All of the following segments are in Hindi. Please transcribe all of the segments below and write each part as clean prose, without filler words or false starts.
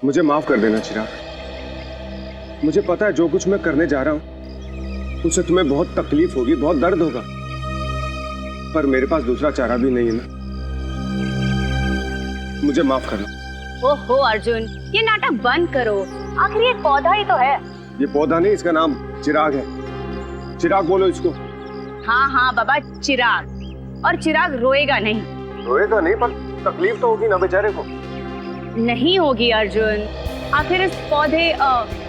मुझे माफ कर देना चिराग। मुझे पता है जो कुछ मैं करने जा रहा हूं उससे तुम्हें बहुत तकलीफ होगी, बहुत दर्द होगा, पर मेरे पास दूसरा चारा भी नहीं है ना। मुझे माफ कर दो। ओहो अर्जुन, ये नाटक बंद करो। आखिर ये पौधा ही तो है। ये पौधा नहीं, इसका नाम चिराग है। चिराग बोलो इसको। हाँ हाँ बाबा, चिराग। और चिराग रोएगा नहीं। रोएगा नहीं, पर तकलीफ तो होगी ना बेचारे को। नहीं होगी अर्जुन। आखिर इस पौधे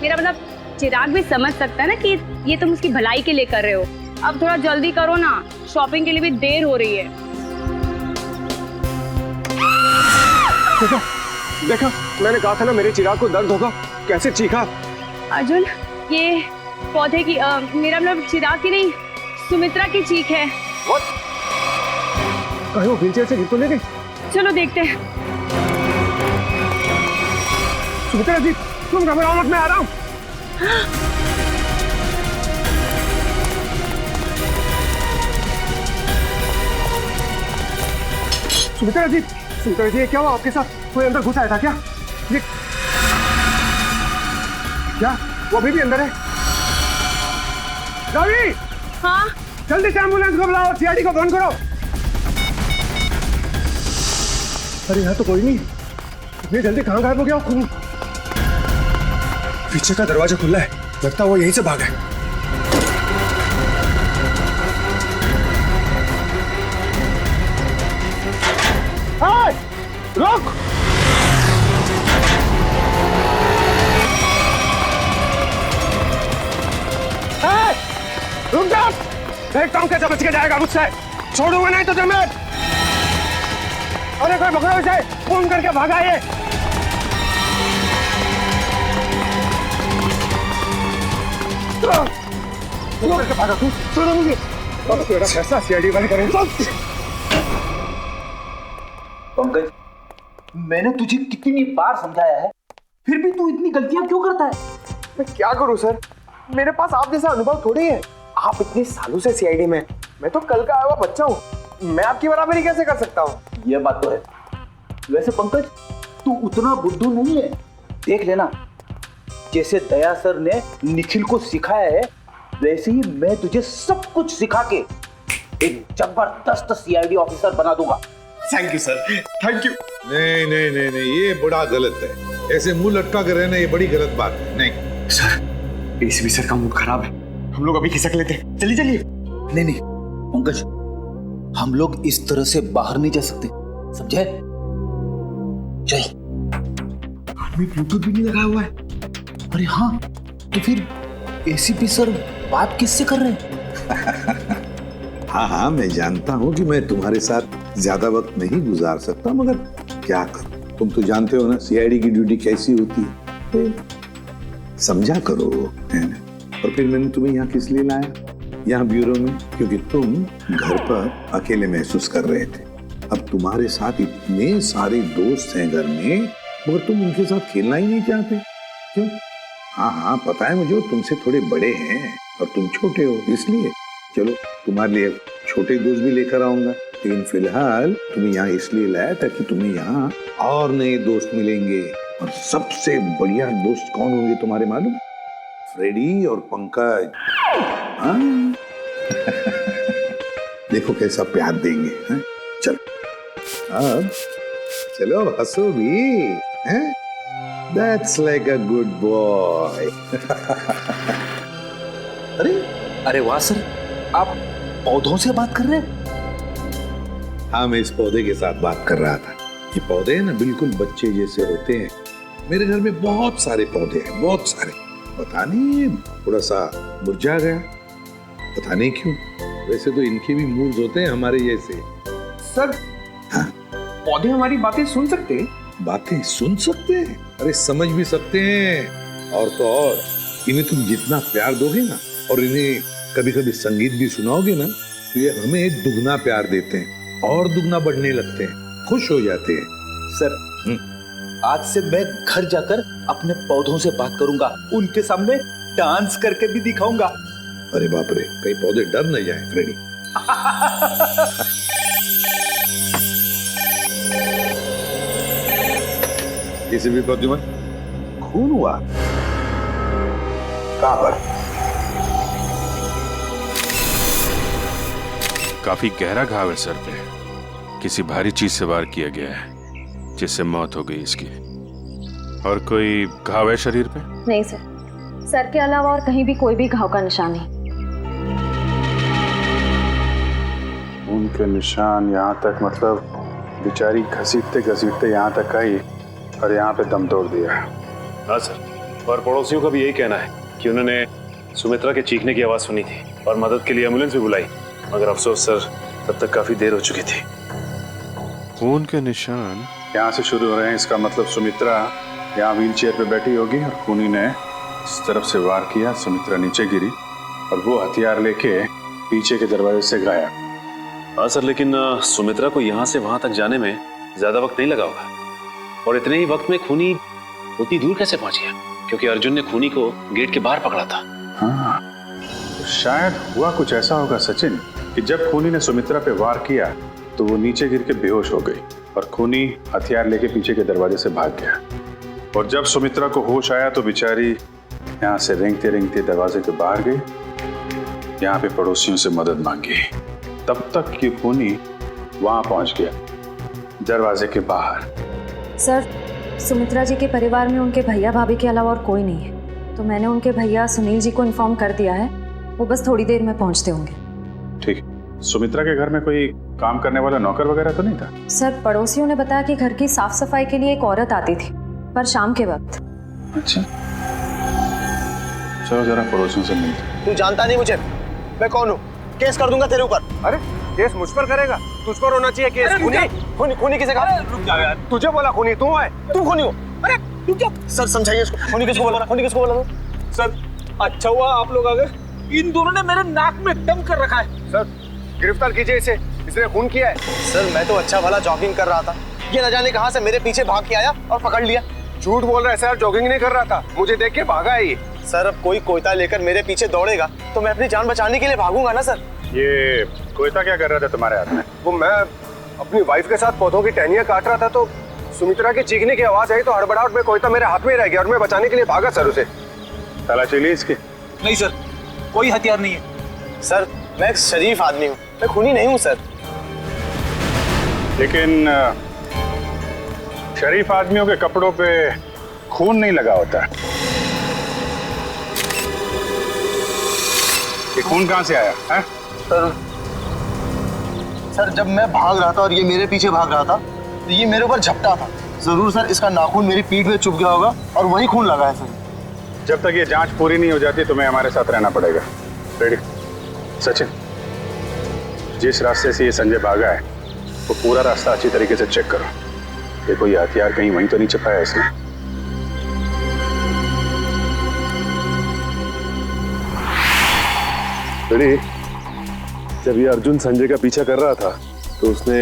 मेरा मतलब चिराग भी समझ सकता है ना कि ये तुम उसकी भलाई के लिए कर रहे हो। अब थोड़ा जल्दी करो ना, शॉपिंग के लिए भी देर हो रही है। देखा देखा, मैंने कहा था ना मेरे चिराग को दर्द होगा। कैसे चीखा। अर्जुन, ये पौधे की मेरा मतलब चिराग की नहीं, सुमित्रा की चीख है। कहीं वो व्हीलचेयर से गिर तो नहीं गई? चलो देखते हैं। सुमित्रा जी, तुम घबराओ मत, मैं आ रहा हूँ। सुमित्रा जी, ये क्या हुआ आपके साथ? कोई अंदर घुस आया था क्या? ये क्या? वो अभी भी अंदर है? रवि! हाँ? जल्दी से एम्बुलेंस को बुलाओ, सीआईडी को फोन करो। अरे यहाँ तो कोई नहीं। इतनी जल्दी कहाँ गायब हो गया? खून पीछे का दरवाजा खुला है, लगता है वो यहीं से भागा है। रुक! रुक जा! देखता हूँ कैसे बच के जाएगा मुझसे। छोड़ूंगा नहीं तो तुम्हें। अरे कोई पकड़ो इसे, फोन करके भागा ये। भागा तू, छोड़ो मुझे। तेरा फैसला सीआईडी वाले करेंगे। पंकज, मैंने तुझे कितनी बार समझाया है, फिर भी तू इतनी गलतियां क्यों करता है? मैं क्या करूं सर, मेरे पास आप जैसा अनुभव थोड़ी है। आप इतने सालों से सीआईडी में, मैं तो कल का आया हुआ बच्चा हूँ। मैं आपकी बराबरी कैसे कर सकता हूँ? यह बात तो है। वैसे पंकज, तू उतना बुद्धू नहीं है। देख लेना, जैसे दया सर ने निखिल को सिखाया है, वैसे ही मैं तुझे सब कुछ सिखा के एक जबरदस्त सीआईडी ऑफिसर बना दूंगा। Thank you sir, thank you. नहीं नहीं नहीं नहीं, ये बड़ा गलत है। ऐसे मुंह लटका कर रहना ये बड़ी गलत बात है। नहीं सर, एसीपी सर का मूड खराब है, हम लोग अभी खिसक लेते हैं। चलिए चलिए। नहीं नहीं पंकज, हम लोग इस तरह से बाहर नहीं जा सकते, समझे? चल। आदमी ब्लूटूथ भी नहीं लगाया हुआ है। अरे हाँ, तो फिर एसीपी सर बात किससे कर रहे हैं? हाँ हाँ, मैं जानता हूँ कि मैं तुम्हारे साथ ज्यादा वक्त नहीं गुजार सकता, मगर क्या करूं, तुम तो जानते हो ना सीआईडी की ड्यूटी कैसी होती है। तो समझा करो, है ना? और फिर मैंने तुम्हें यहाँ किस लिए लाया, यहाँ ब्यूरो में, क्योंकि तुम घर पर अकेले महसूस कर रहे थे। अब तुम्हारे साथ इतने सारे दोस्त हैं घर में, मगर तुम उनके साथ खेलना ही नहीं चाहते। क्यों? हाँ हाँ पता है मुझे, वो तुमसे थोड़े बड़े हैं और तुम छोटे हो, इसलिए। चलो तुम्हारे लिए छोटे दोस्त भी लेकर आऊंगा, लेकिन फिलहाल तुम्हें यहाँ इसलिए लाया ताकि तुम्हें यहाँ और नए दोस्त मिलेंगे। और सबसे बढ़िया दोस्त कौन होंगे तुम्हारे मालूम? फ्रेडी और पंकज। हाँ देखो कैसा प्यार देंगे। हैं? चलो अब चलो, हंसो भी हैं? That's like a good boy. अरे वाह सर, आप पौधों से बात कर रहे हैं? हाँ, मैं इस पौधे के साथ बात कर रहा था। ये पौधे ना बिल्कुल बच्चे जैसे होते हैं। मेरे घर में बहुत सारे पौधे हैं, बहुत सारे। पता नहीं थोड़ा सा मुरझा गया, पता नहीं क्यों। वैसे तो इनके भी मूड्स होते हैं हमारे जैसे। सर, हाँ? पौधे हमारी बातें सुन सकते हैं? बातें सुन सकते हैं? अरे समझ भी सकते हैं। और तो और इन्हें तुम जितना प्यार दोगे ना, और इन्हें कभी कभी संगीत भी सुनाओगे ना, तो ये हमें दुगना प्यार देते हैं और दुगना बढ़ने लगते हैं, खुश हो जाते हैं। सर, आज से मैं घर जाकर अपने पौधों से बात करूंगा, उनके सामने डांस करके भी दिखाऊंगा। अरे बाप रे, कहीं पौधे डर न जाए फ्रेडी। एसीपी प्रद्युमन, खून हुआ? कहां पर? काफी गहरा घाव है सर पे। किसी भारी चीज से वार किया गया है जिससे मौत हो गई इसकी। और कोई घाव है शरीर पे? नहीं सर, सर के अलावा और कहीं भी कोई भी घाव का निशान नहीं। उनके निशान यहाँ तक, मतलब बेचारी घसीटते घसीटते यहाँ तक आई और यहाँ पे दम तोड़ दिया। हाँ सर, और पड़ोसियों का भी यही कहना है कि उन्होंने सुमित्रा के चीखने की आवाज़ सुनी थी और मदद के लिए एम्बुलेंस भी बुलाई, मगर अफसोस सर तब तक काफ़ी देर हो चुकी थी। खून के निशान यहाँ से शुरू हो रहे हैं, इसका मतलब सुमित्रा यहाँ व्हील चेयर पर बैठी होगी और खूनी ने इस तरफ से वार किया, सुमित्रा नीचे गिरी और वो हथियार लेके पीछे के दरवाजे से गायब। हाँ सर, लेकिन सुमित्रा को यहाँ से वहाँ तक जाने में ज़्यादा वक्त नहीं लगा होगा, और इतने ही वक्त में खूनी उतनी दूर कैसे पहुँच गया? क्योंकि अर्जुन ने खूनी को गेट के बाहर पकड़ा था। हाँ, तो शायद हुआ कुछ ऐसा होगा सचिन कि जब खूनी ने सुमित्रा पे वार किया तो वो नीचे गिर के बेहोश हो गई और खूनी हथियार लेके पीछे के दरवाजे से भाग गया। और जब सुमित्रा को होश आया तो बेचारी यहाँ से रेंगते रेंगते दरवाजे के बाहर गई, यहाँ पे पड़ोसियों से मदद मांगी। तब तक कि खूनी वहां पहुंच गया दरवाजे के बाहर। सर, सुमित्रा जी के परिवार में उनके भैया भाभी के अलावा और कोई नहीं है, तो मैंने उनके भैया सुनील जी को इन्फॉर्म कर दिया है, वो बस थोड़ी देर में पहुंचते होंगे। ठीक। सुमित्रा के घर में कोई काम करने वाला नौकर वगैरह तो नहीं था? सर, पड़ोसियों ने बताया कि घर की साफ सफाई के लिए एक औरत आती थी, पर शाम के वक्त। अच्छा, चलो जरा पड़ोसियों से मिलते। तू जानता नहीं मुझे, मैं कौन हूँ? केस कर दूंगा तेरे ऊपर। अरे केस मुझ पर करेगा? तुझ पर होना चाहिए केस। खूनी खूनी किसे कहा? रुक जा यार, तुझे बोला खूनी तू है? तू खूनी हो? अरे रुक जा सर, समझाइए इसको। खूनी किसको बोला? खूनी किसको बोला? सर, अच्छा हुआ आप लोग आ गए। इन दोनों ने मेरे नाक में दम कर रखा है। सर गिरफ्तार कीजिए इसे, इसने खून किया है। सर मैं तो अच्छा भला जॉगिंग कर रहा था, ये न जाने कहां से मेरे पीछे भाग के आया और पकड़ लिया। झूठ बोल रहा है सर, जॉगिंग नहीं कर रहा था, मुझे देख के भागा है ये। सर अब कोई कोयता लेकर मेरे पीछे दौड़ेगा तो मैं अपनी जान बचाने के लिए भागूंगा ना सर। ये कोयता क्या कर रहा था तुम्हारे हाथ में? वो मैं अपनी वाइफ के साथ पौधों की टहनियां काट रहा था तो सुमित्रा के चीखने की आवाज आई तो हड़बड़ाहट में कोयता मेरे हाथ में रह गया और मैं बचाने के लिए भागा सर उसे। तलाशी ली इसकी? नहीं सर, कोई हथियार नहीं है। सर मैं एक शरीफ आदमी हूँ, मैं खूनी नहीं हूँ सर। लेकिन शरीफ आदमियों के कपड़ों पे खून नहीं लगा होता। ये खून कहाँ से आया है? सर जब मैं भाग रहा था और ये मेरे पीछे भाग रहा था तो ये मेरे ऊपर झपटा था। जरूर सर इसका नाखून मेरी पीठ में चुभ गया होगा और वही खून लगा है सर। जब तक ये जांच पूरी नहीं हो जाती तुम्हें हमारे साथ रहना पड़ेगा। रेडी? सचिन, जिस रास्ते से ये संजय भागा है वो पूरा रास्ता अच्छी तरीके से चेक करो। ये कोई हथियार कहीं वहीं तो नहीं छुपाया इसने। रेडी? जब ये अर्जुन संजय का पीछा कर रहा था तो उसने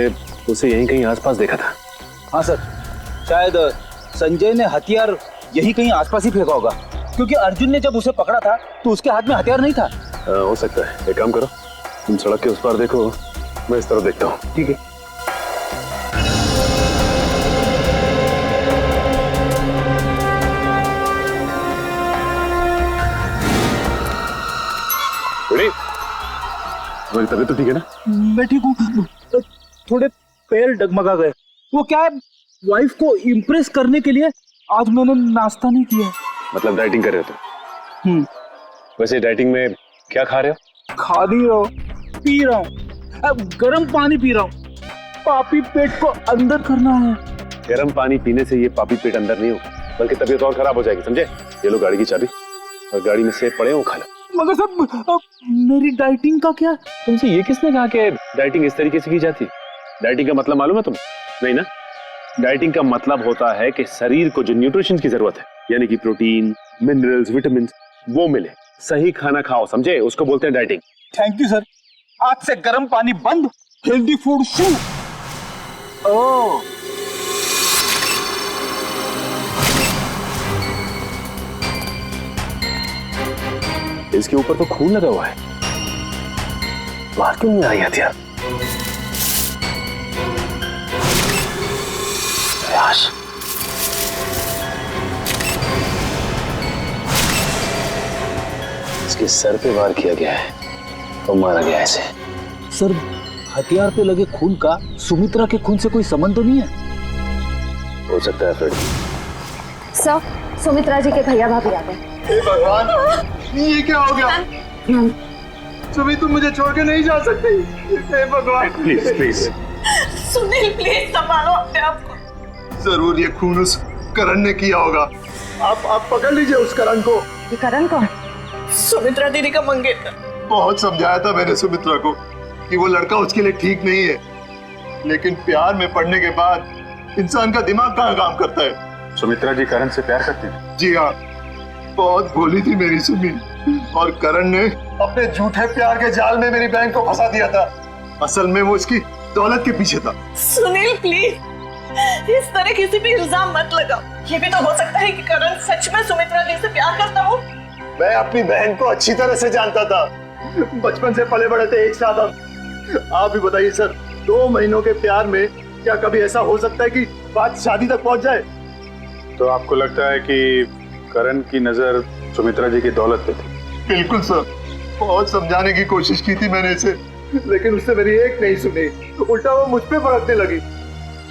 उसे यहीं कहीं आसपास देखा था। हाँ सर, शायद संजय ने हथियार यही कहीं आसपास ही फेंका होगा, क्योंकि अर्जुन ने जब उसे पकड़ा था तो उसके हाथ में हथियार नहीं था। हो सकता है। एक काम करो, तुम सड़क के उस पार देखो, मैं इस तरफ देखता हूँ। ठीक है। तुम्हारी तबीयत तो ठीक है ना? मैं ठीक हूँ, थोड़े पैर डगमगा गए। वो क्या है, वाइफ को इम्प्रेस करने के लिए आज मैंने नाश्ता नहीं किया। मतलब डाइटिंग कर रहे हो तुम? वैसे डाइटिंग में क्या खा रहे हो? खा नहीं रहा हूँ, पी रहा हूँ। अब गर्म पानी पी रहा हूँ, पापी पेट को अंदर करना है। गर्म पानी पीने से ये पापी पेट अंदर नहीं हो बल्कि तबीयत और खराब हो जाएगी, समझे? ये लो गाड़ी की चाबी और गाड़ी में सेब पड़े हो, खा लो। मगर सब मेरी डाइटिंग का क्या? तुमसे ये किसने कहा कि डाइटिंग इस तरीके से की जाती? डाइटिंग का मतलब मालूम है तुम? नहीं ना? डाइटिंग का मतलब होता है कि शरीर को जो न्यूट्रिशन की जरूरत है, यानी कि प्रोटीन, मिनरल्स, विटामिन, वो मिले। सही खाना खाओ, समझे? उसको बोलते हैं डाइटिंग। थैंक यू सर, आज से गर्म पानी बंद, हेल्दी फूड शुरू। ओह, इसके ऊपर तो खून लगा हुआ है, बाहर क्यों नहीं आई हथियार? प्रयास। इसके सर पे वार किया गया है और मारा गया है इसे। सर, हथियार पे लगे खून का सुमित्रा के खून से कोई संबंध तो नहीं है? हो सकता है फ्रेड। सर, सुमित्रा जी के भैया भाभी आ गए। हे भगवान, ये क्या हो गया? सुमी, तुम मुझे छोड़ के नहीं जा सकती। हे भगवान, प्लीज प्लीज। सुनील, प्लीज संभालो अपने आप को। जरूर ये खून उस करण ने किया होगा। आप पकड़ लीजिए उस करण को। ये करण कौन? सुमित्रा दीदी का मंगेतर। बहुत समझाया था मैंने सुमित्रा को कि वो लड़का उसके लिए ठीक नहीं है, लेकिन प्यार में पड़ने के बाद इंसान का दिमाग कहाँ काम करता है। सुमित्रा जी करण से प्यार करती हैं? जी हाँ, बहुत भोली थी मेरी सुमी, और करण ने अपने झूठे प्यार के जाल में मेरी बहन को फंसा दिया था। असल में वो इसकी दौलत के पीछे था। सुनील, प्लीज इस तरह किसी पे इल्जाम मत लगाओ। ये भी तो हो सकता है कि करण सच में सुमित्रा दी से प्यार करता हो। मैं अपनी बहन को अच्छी तरह से जानता था, बचपन से पले बड़े थे एक साथ हम। आप भी बताइए सर, 2 महीनों के प्यार में क्या कभी ऐसा हो सकता है कि बात शादी तक पहुंच जाए? तो आपको लगता है कि करण की नजर सुमित्रा जी की दौलत पे थी? बिल्कुल सर, बहुत समझाने की कोशिश की थी मैंने इसे, लेकिन उसने मेरी एक नहीं सुनी, उल्टा वो मुझ पे भड़कने लगी।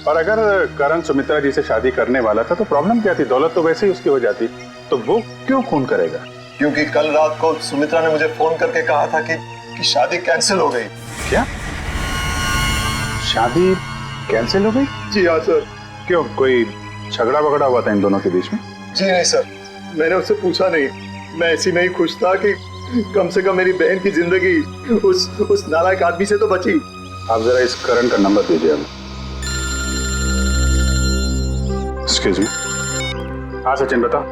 और अगर करण सुमित्रा जी से शादी करने वाला था तो प्रॉब्लम क्या थी? दौलत तो वैसे ही उसकी हो जाती, तो वो क्यों खून करेगा? क्योंकि कल रात को सुमित्रा ने मुझे फोन करके कहा था कि शादी कैंसिल हो गई। क्या? शादी कैंसिल हो गई? जी हाँ सर। क्यों, कोई झगड़ा वगड़ा हुआ था इन दोनों के बीच में? जी नहीं सर, मैंने उससे पूछा नहीं। मैं ऐसी नहीं खुश था कि कम से कम मेरी बहन की जिंदगी उस नालायक आदमी से तो बची। आप जरा इस करण का नंबर दीजिए हमें। Excuse me. हाँ सचिन, बताओ,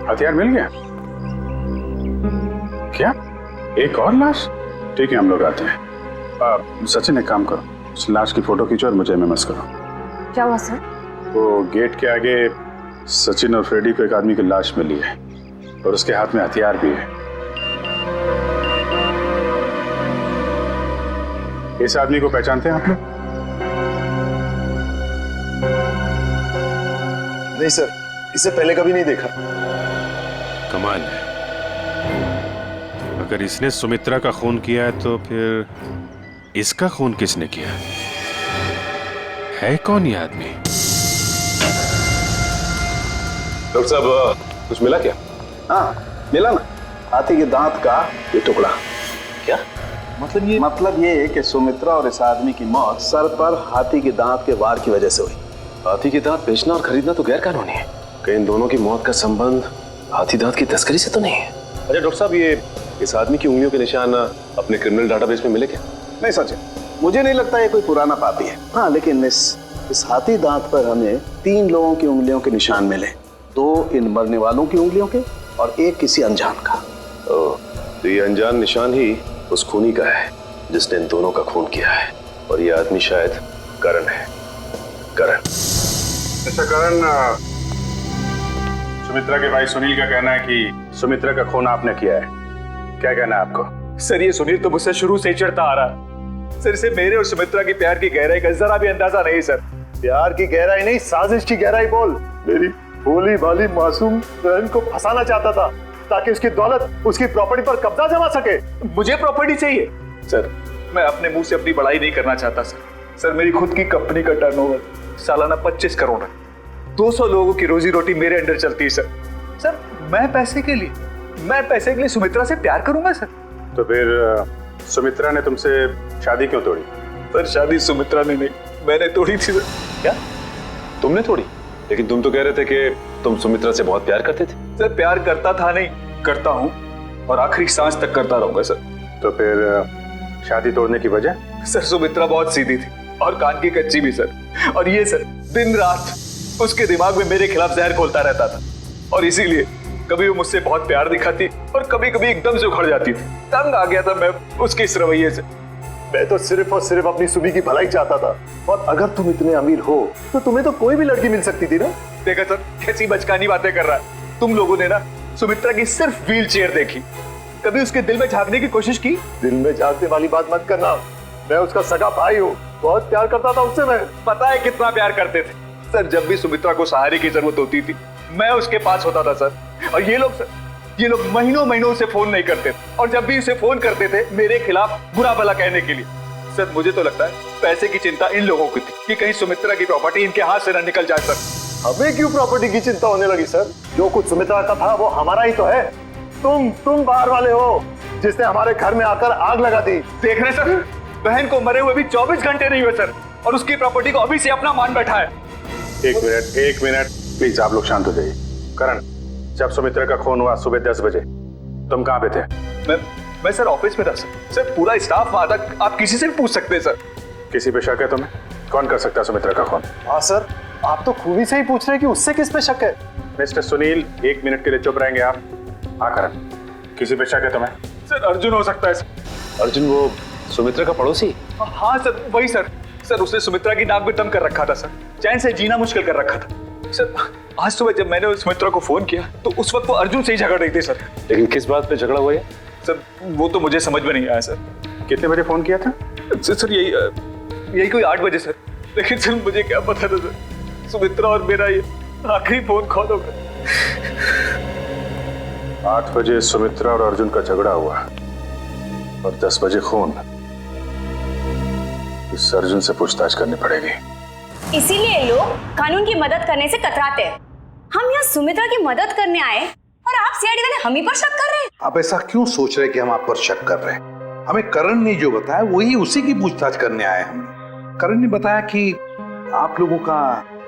हथियार मिल गया? क्या, एक और लाश? ठीक है, हम लोग आते हैं। सचिन, एक काम करो, उस लाश की फोटो खींचो और मुझे एमएमएस करो। क्या हुआ सर? वो गेट के आगे सचिन और फ्रेडी को एक आदमी की लाश मिली है और उसके हाथ में हथियार भी है। इस आदमी को पहचानते हैं आप लोग? नहीं सर, इसे पहले कभी नहीं देखा। कमाल है, अगर इसने सुमित्रा का खून किया है तो फिर इसका खून किसने किया? है कौन ये आदमी? डॉक्टर साहब, कुछ मिला क्या? हाँ, मिला ना, हाथी के दांत का ये टुकड़ा। क्या मतलब ये है कि सुमित्रा और इस आदमी की मौत सर पर हाथी के दांत के वार की वजह से हुई। हाथी के दांत बेचना और खरीदना तो गैर कानूनी है। कहीं इन दोनों की मौत का संबंध हाथी दांत की तस्करी से तो नहीं है? अच्छा डॉक्टर साहब, ये इस आदमी की उंगलियों के निशान अपने क्रिमिनल डाटाबेस में मिले क्या? नहीं सच है, मुझे नहीं लगता ये कोई पुराना पापी है। हाँ, लेकिन इस हाथी दांत पर हमें 3 लोगों की उंगलियों के निशान मिले, 2 इन मरने वालों की उंगलियों के और 1 किसी अनजान का। तो ये अनजान निशान ही उस खूनी का है जिसने इन दोनों का खून किया है, और ये आदमी शायद करण है। करण। अच्छा करण, सुमित्रा के भाई सुनील का कहना है कि सुमित्रा का खून आपने किया है, क्या कहना है आपको? सर, ये सुनील तो मुझसे शुरू से ही चिढ़ता आ रहा। सर, इसे मेरे और सुमित्रा की प्यार की गहराई का जरा भी अंदाजा नहीं सर। प्यार की गहराई नहीं, साजिश की गहराई बोल। मेरी भोली भाली मासूम बहन को फंसाना चाहता था ताकि उसकी दौलत, उसकी प्रॉपर्टी पर कब्जा जमा सके। मुझे प्रॉपर्टी चाहिए सर, मैं अपने मुंह से अपनी बड़ाई नहीं करना चाहता सर। मेरी खुद की कंपनी का टर्नओवर सालाना 25 करोड़ है। 200 लोगों की रोजी रोटी मेरे अंडर चलती है सर। मैं पैसे के लिए सुमित्रा से प्यार करूंगा सर? तो फिर सुमित्रा ने तुमसे शादी क्यों तोड़ी? सर, शादी सुमित्रा ने नहीं, मैंने तोड़ी थी सर। क्या तुमने तोड़ी? लेकिन तुम तो कह रहे थे कि तुम सुमित्रा से बहुत प्यार करते थे। सर, प्यार करता था नहीं, करता हूँ और आखिरी सांस तक करता रहूंगा सर। तो फिर शादी तोड़ने की वजह? सर, सुमित्रा बहुत सीधी थी और कान की कच्ची भी सर। और ये सर, दिन रात उसके दिमाग में मेरे खिलाफ जहर घोलता रहता था, और इसीलिए कभी वो मुझसे बहुत प्यार दिखाती और कभी कभी एकदम से उखड़ जाती थी। तंग आ गया था मैं उसके इस रवैये से। मैं तो सिर्फ और सिर्फ अपनी सुमी की भलाई चाहता था, और अगर तुम इतने अमीर हो तो तुम्हें तो कोई भी लड़की मिल सकती थी ना। देखा सर, कैसी बचकानी बातें कर रहा है। तुम लोगों ने ना सुमित्रा की सिर्फ व्हील चेयर देखी, कभी उसके दिल में झांकने की कोशिश की? दिल में झांकने वाली बात मत करना, मैं उसका सगा भाई हूँ, बहुत प्यार करता था उससे। मैं पता है कितना प्यार करते थे सर। जब भी सुमित्रा को सहारे की जरूरत होती थी मैं उसके पास होता था सर। और ये लोग सर, ये लोग महीनों महीनों उसे फोन नहीं करते और जब भी उसे फोन करते थे मेरे खिलाफ बुरा भला कहने के लिए। सर मुझे तो लगता है पैसे की चिंता इन लोगों की थी कि कहीं सुमित्रा की प्रॉपर्टी इनके हाथ से न निकल जाए। सर हमें क्यों प्रॉपर्टी की चिंता होने लगी सर? जो कुछ सुमित्रा का था वो हमारा ही तो है। तुम बाहर वाले हो जिसने हमारे घर में आकर आग लगा दी। देख रहे सर, बहन को मरे हुए भी 24 घंटे नहीं हुए सर, और उसकी प्रॉपर्टी को अभी से अपना मान बैठा है। एक मिनट प्लीज, आप लोग शांत हो जाइए। करण, जब सुमित्रा का खून हुआ सुबह 10 बजे तुम कहाँ पे थे? मैं सर ऑफिस में था सर, पूरा स्टाफ वहां था, आप किसी से भी पूछ सकते हैं सर। किसी पे शक है तुम्हें? कौन कर सकता है सुमित्रा का खून? हाँ सर, आप तो खूनी से ही पूछ रहे हैं कि उससे किस पे शक है। मिस्टर सुनील, 1 मिनट के लिए चुप रहेंगे आप? हाँ करण, किसी पे शक है तुम्हें? सर अर्जुन हो सकता है सर। अर्जुन वो सुमित्रा का पड़ोसी? हाँ सर वही सर। सर उसने सुमित्रा की नाक में दम कर रखा था सर, चैन से जीना मुश्किल कर रखा था सर। आज सुबह जब मैंने सुमित्रा को फोन किया तो उस वक्त वो अर्जुन से ही झगड़ रही थी सर। लेकिन किस बात पे झगड़ा हुआ है सर? वो तो मुझे समझ में नहीं आया सर। कितने बजे फोन किया था? सर यही कोई 8 बजे सर। लेकिन सर मुझे क्या पता था सर, सुमित्रा और मेरा ये आखिरी फोन कॉल होगा। 8 बजे सुमित्रा और अर्जुन का झगड़ा हुआ और 10 बजे खून। इस अर्जुन से पूछताछ करनी पड़ेगी। इसीलिए लोग कानून की मदद करने से कतराते हैं। हम यहाँ सुमित्रा की मदद करने आए और आप सीआईडी वाले हम ही पर शक कर रहे हैं। आप ऐसा क्यों सोच रहे हैं कि हम आप पर शक कर रहे हैं? हमें करण ने जो बताया वही उसी की पूछताछ करने आए हम। करण ने बताया कि आप लोगों का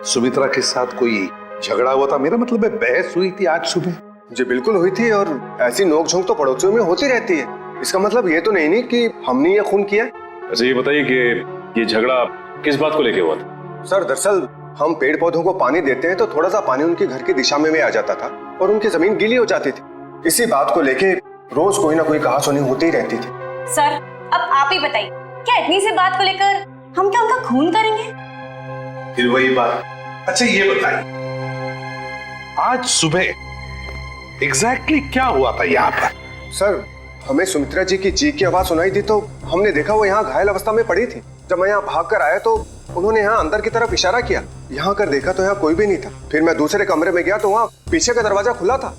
सुमित्रा के साथ कोई झगड़ा हुआ था। मेरा मतलब है बहस हुई थी आज सुबह। जी बिल्कुल हुई थी, और ऐसी नोकझोंक तो पड़ोसियों में होती रहती है। इसका मतलब ये तो नहीं कि हमने ये खून किया। अच्छा ये बताइए कि ये झगड़ा किस बात को लेके हुआ था? सर दरअसल हम पेड़ पौधों को पानी देते हैं तो थोड़ा सा पानी उनके घर की दिशा में आ जाता था और उनकी जमीन गीली हो जाती थी। इसी बात को लेके रोज कोई ना कोई कहासुनी होती ही रहती थी। सर अब आप ही बताइए, क्या इतनी सी बात को लेकर हम क्या उनका खून करेंगे? फिर वही बात। अच्छा ये बताइए, आज सुबह एग्जैक्टली क्या हुआ था यहाँ पर? सर हमें सुमित्रा जी की चीख की आवाज सुनाई दी तो हमने देखा वो यहाँ घायल अवस्था में पड़ी थी। जब मैं यहाँ भाग कर आया तो उन्होंने यहाँ अंदर की तरफ इशारा किया। यहाँ कर देखा तो यहाँ कोई भी नहीं था। फिर मैं दूसरे कमरे में गया तो वहाँ पीछे का दरवाजा खुला था।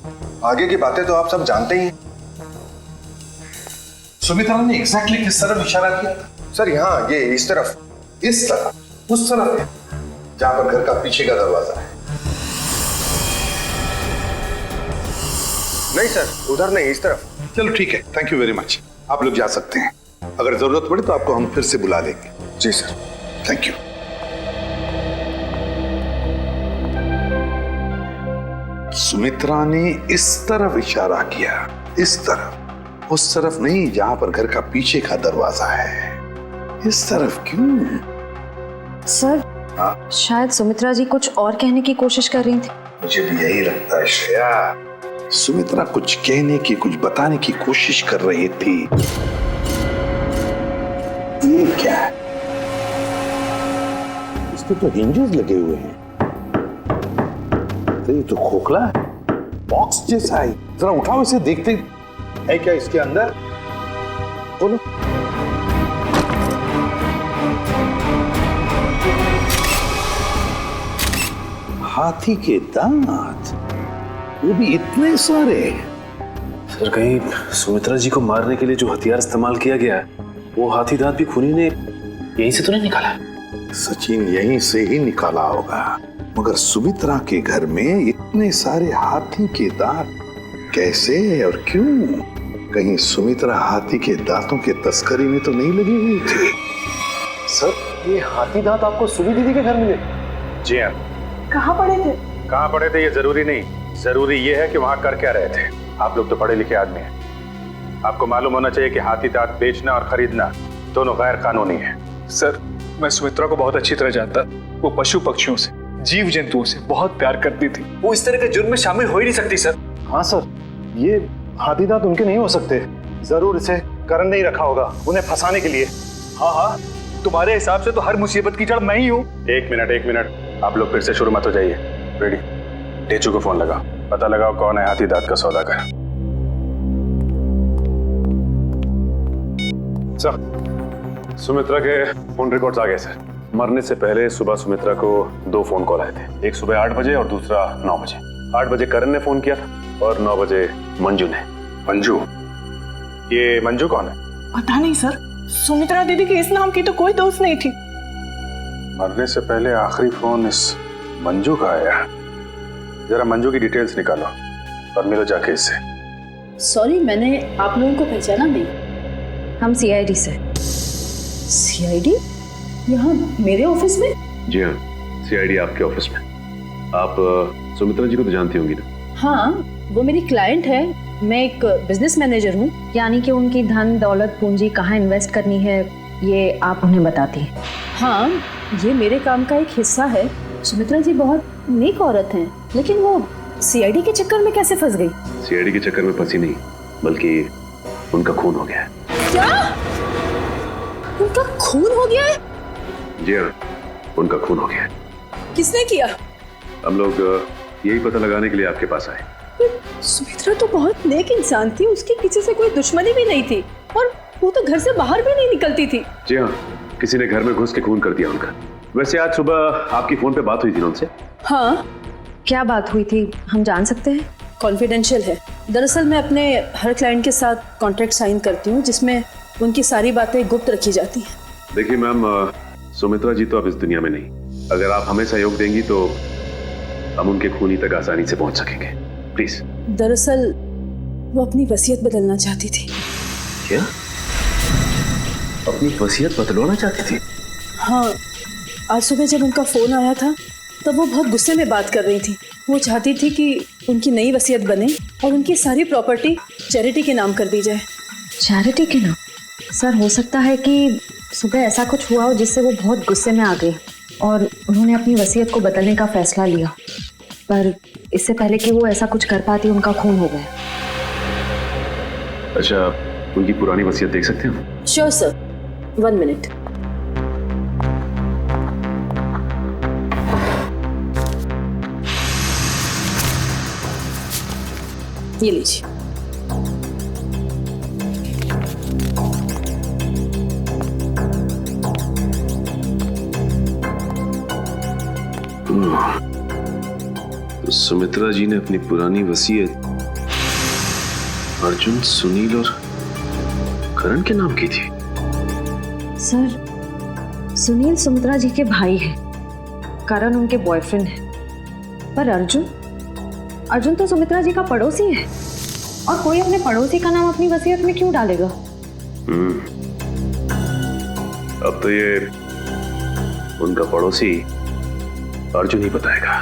आगे की बातें तो आप सब जानते ही हैं। सुमित्रा ने एग्जैक्टली किस तरफ इशारा किया था? सर यहाँ ये इस तरफ। इस तरफ? उस तरफ जहाँ पर घर का पीछे का दरवाजा है? नहीं सर, उधर नहीं, इस तरफ। चलो ठीक है, थैंक यू वेरी मच। आप लोग जा सकते हैं। अगर जरूरत पड़े तो आपको हम फिर से बुला लेंगे। जी सर। Thank you. सुमित्रा ने इस तरफ इशारा किया, इस तरफ, उस तरफ नहीं जहां पर घर का पीछे का दरवाजा है। इस तरफ क्यों? सर शायद सुमित्रा जी कुछ और कहने की कोशिश कर रही थी। मुझे भी यही लगता है श्रेया। सुमित्रा कुछ कहने की, कुछ बताने की कोशिश कर रही थी। ये क्या है? इसके तो हिंजेस लगे हुए हैं। तो ये तो खोखला है, बॉक्स जैसा है। जरा उठाओ इसे, देखते है क्या इसके अंदर। बोलो। हाथी के दांत, वो भी इतने सारे। सर कहीं सुमित्रा जी को मारने के लिए जो हथियार इस्तेमाल किया गया है वो हाथी दांत भी खूनी ने यहीं से तो नहीं निकाला? सचिन यहीं से ही निकाला होगा, मगर सुमित्रा के घर में इतने सारे हाथी के दांत कैसे और क्यों? कहीं सुमित्रा हाथी के दांतों के तस्करी में तो नहीं लगी हुई थी? सर ये हाथी दांत आपको सुनी दीदी के घर मिले? जी हाँ। कहाँ पड़े थे? कहाँ पड़े थे ये जरूरी नहीं, जरूरी ये है कि वहां कर क्या रहे थे। आप लोग तो पढ़े लिखे आदमी हैं, आपको मालूम होना चाहिए कि हाथी दांत बेचना और खरीदना दोनों गैर कानूनी है। सर मैं सुमित्रा को बहुत अच्छी तरह जानता। वो पशु पक्षियों से, जीव जंतुओं से बहुत प्यार करती थी। वो इस तरह के जुर्म में शामिल हो ही नहीं सकती सर। हाँ सर, ये हाथी दांत उनके नहीं हो सकते। जरूर इसे करण ने ही रखा होगा उन्हें फंसाने के लिए। हाँ हाँ, तुम्हारे हिसाब से तो हर मुसीबत की जड़ मैं ही हूँ। एक मिनट, आप लोग फिर से शुरू मत हो जाइए। रेडी, टेचू को फोन लगाओ, पता लगाओ कौन है हाथी दांत का सौदागर। सर सुमित्रा के फोन रिकॉर्ड्स आ गए सर। मरने से पहले सुबह सुमित्रा को 2 फोन कॉल आए थे, एक सुबह 8 बजे और दूसरा 9 बजे। 8 बजे करण ने फोन किया था और 9 बजे मंजू ने। मंजू? ये मंजू कौन है? पता नहीं सर, सुमित्रा दीदी के इस नाम की तो कोई दोस्त नहीं थी। मरने से पहले आखिरी फोन इस मंजू का आया। जरा मंजू की डिटेल्स निकालो और मिलो जाके इससे। सॉरी, मैंने आप लोगों को पहचाना नहीं। हम सीआईडी से। सीआईडी? यहाँ मेरे ऑफिस में? जी हाँ, सीआईडी आपके ऑफिस में। आप सुमित्रा जी को तो जानती होंगी ना? हाँ, वो मेरी क्लाइंट है। मैं एक बिजनेस मैनेजर हूँ। यानी कि उनकी धन दौलत पूंजी कहाँ इन्वेस्ट करनी है ये आप उन्हें बताती हैं? हाँ, ये मेरे काम का एक हिस्सा है। सुमित्रा जी बहुत नेक औरत हैं, लेकिन वो सीआईडी के चक्कर में कैसे फंस गई? सीआईडी के चक्कर में फंसी नहीं, बल्कि उनका खून हो गया है। क्या? उनका खून हो गया है? जी हाँ, उनका खून हो गया है। किसने किया? हम लोग यही पता लगाने के लिए आपके पास आए। सुमित्रा तो बहुत नेक इंसान थी, उसकी किसी से कोई दुश्मनी भी नहीं थी और वो तो घर से बाहर भी नहीं निकलती थी। जी हाँ, किसी ने घर में घुस के खून कर दिया उनका। वैसे आज सुबह आपकी फोन पे बात हुई थी ना उनसे? हाँ। क्या बात हुई थी, हम जान सकते हैं? कॉन्फिडेंशियल है। दरअसल मैं अपने हर क्लाइंट के साथ कॉन्ट्रैक्ट साइन करती हूँ जिसमें उनकी सारी बातें गुप्त रखी जाती हैं। देखिए मैम, सुमित्रा जी तो अब इस दुनिया में नहीं। अगर आप हमें सहयोग देंगी तो हम उनके खूनी तक आसानी से पहुंच सकेंगे। प्लीज। दरअसल वो अपनी वसीयत बदलना चाहती थी। क्या? अपनी वसीयत बदलवाना चाहती थी? हाँ, आज सुबह जब उनका फोन आया था तब वो बहुत गुस्से में बात कर रही थी। वो चाहती थी कि उनकी नई वसीयत बने और उनकी सारी प्रॉपर्टी चैरिटी के नाम कर दी जाए। चैरिटी के नाम? सर, हो सकता है कि सुबह ऐसा कुछ हुआ हो जिससे वो बहुत गुस्से में आ गई और उन्होंने अपनी वसीयत को बदलने का फैसला लिया, पर इससे पहले कि वो ऐसा कुछ कर पाती उनका खून हो गया। अच्छा, उनकी पुरानी वसीयत देख सकते हैं? Sure sir, 1 minute. ये लीजिए। तो सुमित्रा जी ने अपनी पुरानी वसीयत अर्जुन, सुनील और करण के नाम की थी। सर, सुनील सुमित्रा जी के भाई हैं, करण उनके बॉयफ्रेंड है, पर अर्जुन तो सुमित्रा जी का पड़ोसी है और कोई अपने पड़ोसी का नाम अपनी वसीयत में क्यों डालेगा? अब तो ये उनका पड़ोसी अर्जुन ही बताएगा।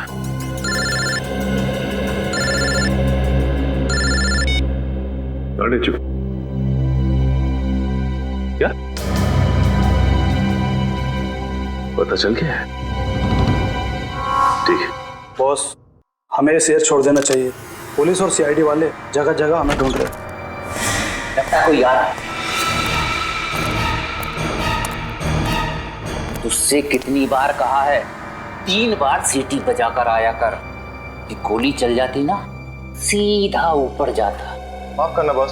अरे चुप। क्या पता चल गया है? ठीक है बॉस, हमें ये शहर छोड़ देना चाहिए। पुलिस और सीआईडी वाले जगह जगह हमें ढूंढ रहे हैं। लगता है कोई आ रहा है। तुझसे कितनी बार कहा है, 3 बार सीटी बजा कर आया कर। कि गोली चल जाती ना, सीधा ऊपर जाता। माफ करना बॉस,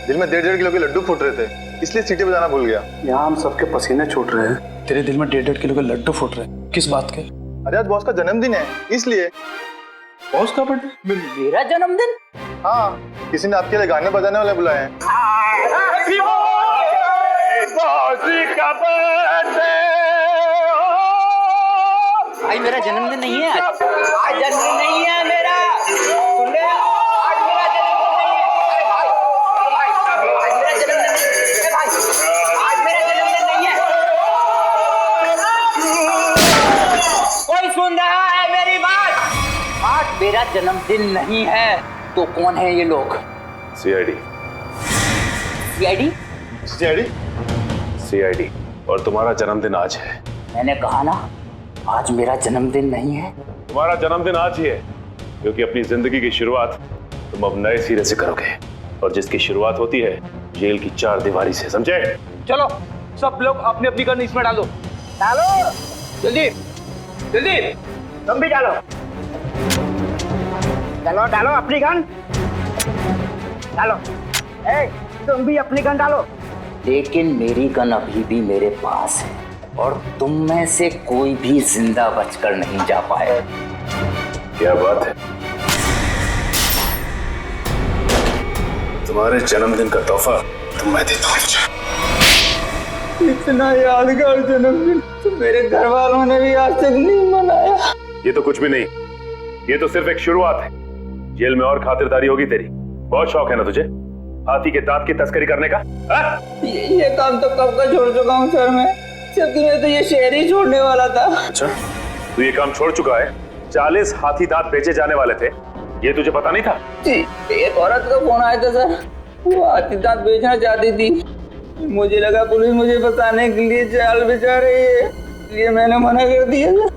दिल में 1.5 किलो के लड्डू फूट रहे थे, इसलिए सीटी बजाना भूल गया। यहाँ हम सबके पसीने छूट रहे हैं, तेरे दिल में 1.5 किलो के लड्डू फूट रहे हैं। किस बात के? अरे आज बॉस का जन्मदिन है, इसलिए। बॉस का बर्थडे? मेरा जन्मदिन? हाँ, किसी ने आपके लिए गाने बजाने वाले बुलाए हैं। भाई मेरा जन्मदिन नहीं है आज जन्मदिन नहीं है मेरा। सुन ले, आज मेरा जन्मदिन नहीं है। भाई आज मेरा जन्मदिन नहीं है। कोई सुन रहा है मेरी बात? आज मेरा जन्मदिन नहीं है। तो कौन है ये लोग? सीआईडी। सीआईडी? सीआईडी? सीआईडी। और तुम्हारा जन्मदिन आज है। मैंने कहा ना, आज मेरा जन्मदिन नहीं है। तुम्हारा जन्मदिन आज ही है, क्योंकि अपनी जिंदगी की शुरुआत तुम अब नए सिरे से करोगे, और जिसकी शुरुआत होती है जेल की 4 दीवारी से, समझे? चलो सब लोग अपनी अपनी गन इसमें डालो। डालो जल्दी जल्दी, तुम भी डालो। डालो डालो अपनी गन डालो। तुम भी अपनी गन डालो। लेकिन मेरी गन अभी भी मेरे पास है और तुम में से कोई भी जिंदा बचकर नहीं जा पाए। क्या बात है? तुम्हारे जन्मदिन का तोहफा तो मैं देता हूँ तुझे। इतना यादगार जन्मदिन तो मेरे घर वालों ने भी आज तक नहीं मनाया। ये तो कुछ भी नहीं, ये तो सिर्फ एक शुरुआत है। जेल में और खातिरदारी होगी तेरी। बहुत शौक है ना तुझे हाथी के दांत की तस्करी करने का? ये काम तो कब का छोड़ चुका हूँ सर मैं, जबकि मैं तो ये शहर ही छोड़ने वाला था। अच्छा, तू ये काम छोड़ चुका है? 40 हाथी दांत बेचे जाने वाले थे, ये तुझे पता नहीं था? जी, एक औरत का फोन आया था सर, वो हाथी दांत बेचना चाहती थी। मुझे लगा पुलिस मुझे फंसाने के लिए जाल बिछा रही है, इसलिए मैंने मना कर दिया सर।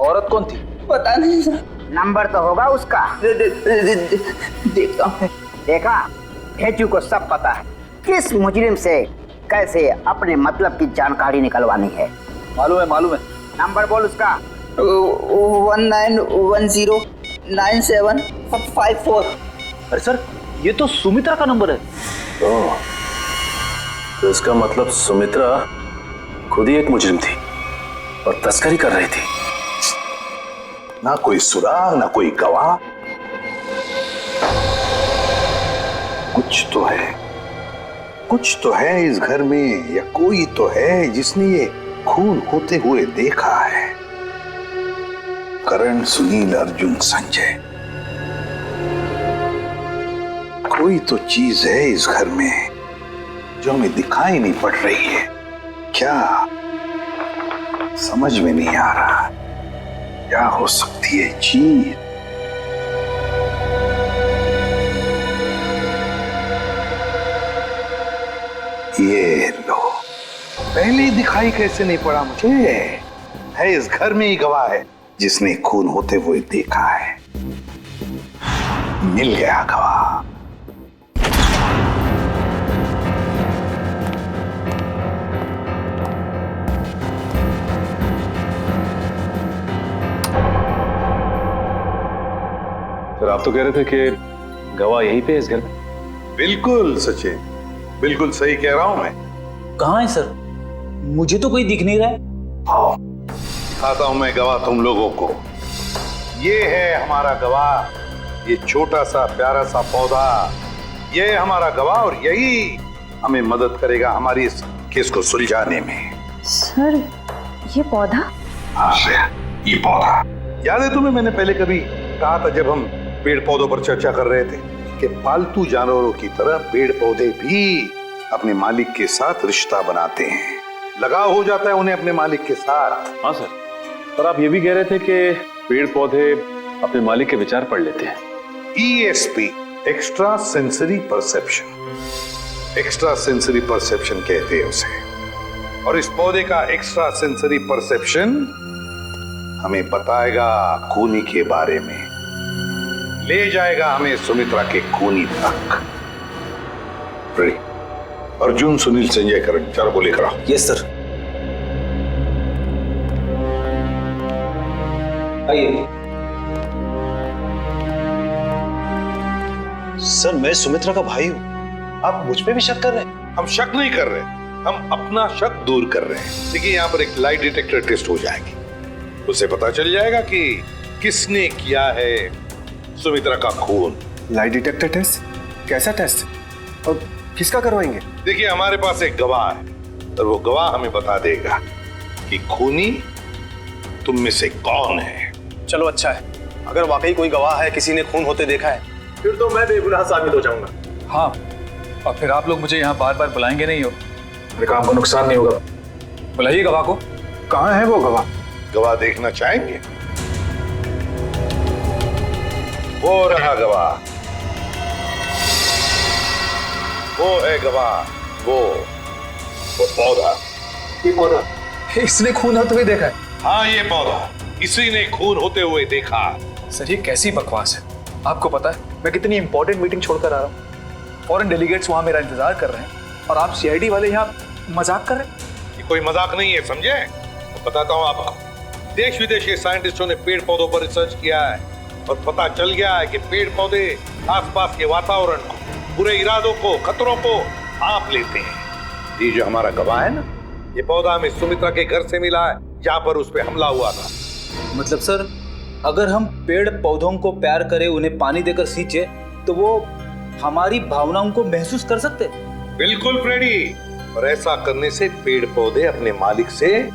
औरत कौन थी? पता नहीं सर। नंबर तो होगा उसका। देखता हूँ। देखा, भेजू को सब पता है किस मुजरिम से कैसे अपने मतलब की जानकारी निकलवानी है। मालूम है। नंबर बोल उसका। 19109754। अरे सर, ये तो सुमित्रा का नंबर है। तो इसका मतलब सुमित्रा खुद ही एक मुजरिम थी और तस्करी कर रही थी। ना कोई सुराग, ना कोई गवाह। कुछ तो है इस घर में, या कोई तो है जिसने ये खून होते हुए देखा है। करण, सुनील, अर्जुन, संजय, कोई तो चीज है इस घर में जो हमें दिखाई नहीं पड़ रही है। क्या समझ में नहीं आ रहा, क्या हो सकती है चीज? ये लो, पहले ही दिखाई कैसे नहीं पड़ा मुझे? है इस घर में ही गवाह है जिसने खून होते हुए देखा है। मिल गया गवाह। सर, आप तो कह रहे थे कि गवाह यहीं पे इस घर में। बिल्कुल सचिन, बिल्कुल सही कह रहा हूं मैं। कहाँ है सर? मुझे तो कोई दिख नहीं रहा है। आओ, दिखाता हूं मैं गवाह तुम लोगों को। ये है हमारा गवाह, ये छोटा सा प्यारा सा पौधा, ये है हमारा गवाह और यही हमें मदद करेगा हमारी इस केस को सुलझाने में। सर, ये पौधा? हाँ, ये पौधा याद है तुम्हें? मैंने पहले कभी कहा था जब हम पेड़ पौधों पर चर्चा कर रहे थे कि पालतू जानवरों की तरह पेड़ पौधे भी अपने मालिक के साथ रिश्ता बनाते हैं, लगाव हो जाता है उन्हें अपने मालिक के साथ। हाँ सर, पर आप ये भी कह रहे थे कि पेड़ पौधे अपने मालिक के विचार पढ़ लेते हैं। ESP, extra sensory perception, extra sensory perception कहते हैं उसे। और इस पौधे का एक्स्ट्रा सेंसरी परसेप्शन हमें बताएगा खूनी के बारे में, ले जाएगा हमें सुमित्रा के खूनी तक। रेडी? अर्जुन, सुनील, संजय, करण, चारों को लेकर आओ। Yes sir. आइए। सर, मैं सुमित्रा का भाई हूं, आप मुझ पे भी शक कर रहे हैं? हम शक नहीं कर रहे, हम अपना शक दूर कर रहे हैं। देखिए, यहाँ पर एक लाई डिटेक्टर टेस्ट हो जाएगी, उसे पता चल जाएगा कि किसने किया है सुमित्रा का खून। Lie detector test? कैसा टेस्ट? और किसका करवाएंगे? देखिए, हमारे पास एक गवाह है और वो गवाह हमें बता देगा कि खूनी तुम में से कौन है। चलो अच्छा है, अगर वाकई कोई गवाह है, किसी ने खून होते देखा है, फिर तो मैं बेगुनाह साबित हो जाऊंगा। हाँ, और फिर आप लोग मुझे यहाँ बार बार बुलाएंगे नहीं हो, मेरे काम को नुकसान नहीं होगा। बुलाइए गवाह को। कहाँ है वो गवाह? गवाह देखना चाहेंगे? वो रहा गवाह, वो है गवाह, वो पौधा। ये पौधा? इसने खून होते हुए देखा है? हाँ, ये पौधा इसी ने खून होते हुए देखा। सर, ये कैसी बकवास है? आपको पता है मैं कितनी इंपॉर्टेंट मीटिंग छोड़कर आ रहा हूँ, फॉरेन डेलीगेट्स वहां मेरा इंतजार कर रहे हैं और आप सीआईडी वाले यहाँ मजाक कर रहे हैं? ये कोई मजाक नहीं है, समझे? तो बताता हूँ आपको। देश विदेश के साइंटिस्टों ने पेड़ पौधों पर रिसर्च किया है और पता चल गया है कि पेड़ पौधे आसपास के वातावरण को, बुरे इरादों को, खतरों को भांप लेते हैं। ये जो हमारा गवाह है ना, ये पौधा हमें सुमित्रा के घर से मिला है जहाँ पर उस पे हमला हुआ था। मतलब सर, अगर हम पेड़ पौधों को प्यार करें, उन्हें पानी देकर सींचे, तो वो हमारी भावनाओं को महसूस कर सकते। बिल्कुल फ्रेडी, और ऐसा करने से पेड़ पौधे अपने मालिक से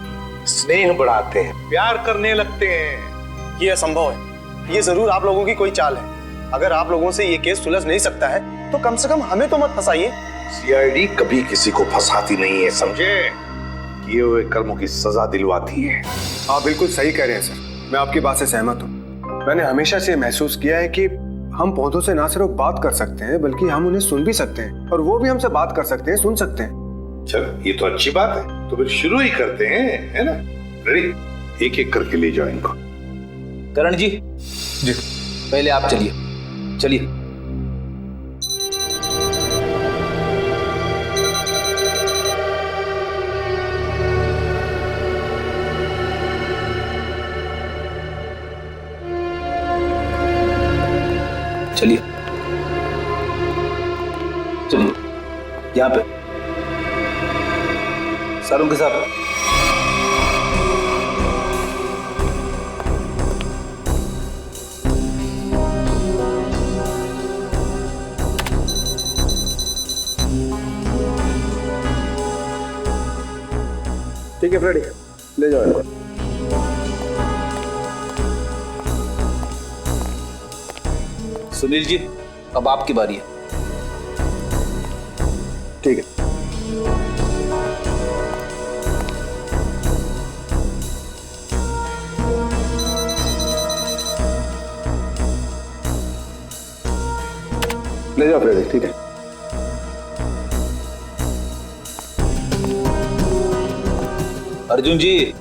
स्नेह बढ़ाते हैं, प्यार करने लगते हैं। ये असंभव है। ये जरूर आप लोगों की कोई चाल है। अगर आप लोगों से ये केस सुलझ नहीं सकता है तो कम से कम हमें तो मत फंसाइए। सीआईडी कभी किसी को फंसाती नहीं है, समझे? किए हुए कर्मों की सजा दिलवाती है। आप बिल्कुल सही कह रहे हैं सर, मैं आपकी बात से सहमत हूँ। मैंने हमेशा से महसूस किया है कि हम पौधों से ना सिर्फ बात कर सकते हैं बल्कि हम उन्हें सुन भी सकते हैं, और वो भी हमसे बात कर सकते हैं, सुन सकते हैं। चल, ये तो अच्छी बात है, तो फिर शुरू ही करते हैं, है ना? रेडी? एक एक करके ले जाओ इनको। करण जी, पहले आप चलिए। चलिए। चलिए चलिए, यहाँ पे सारों के साथ। ठीक है फ्रेडी, ले जाओ इनको। सुनील जी, अब आपकी बारी है। ठीक है। ले जाओ फ्रेडी, ठीक है। अर्जुन जी,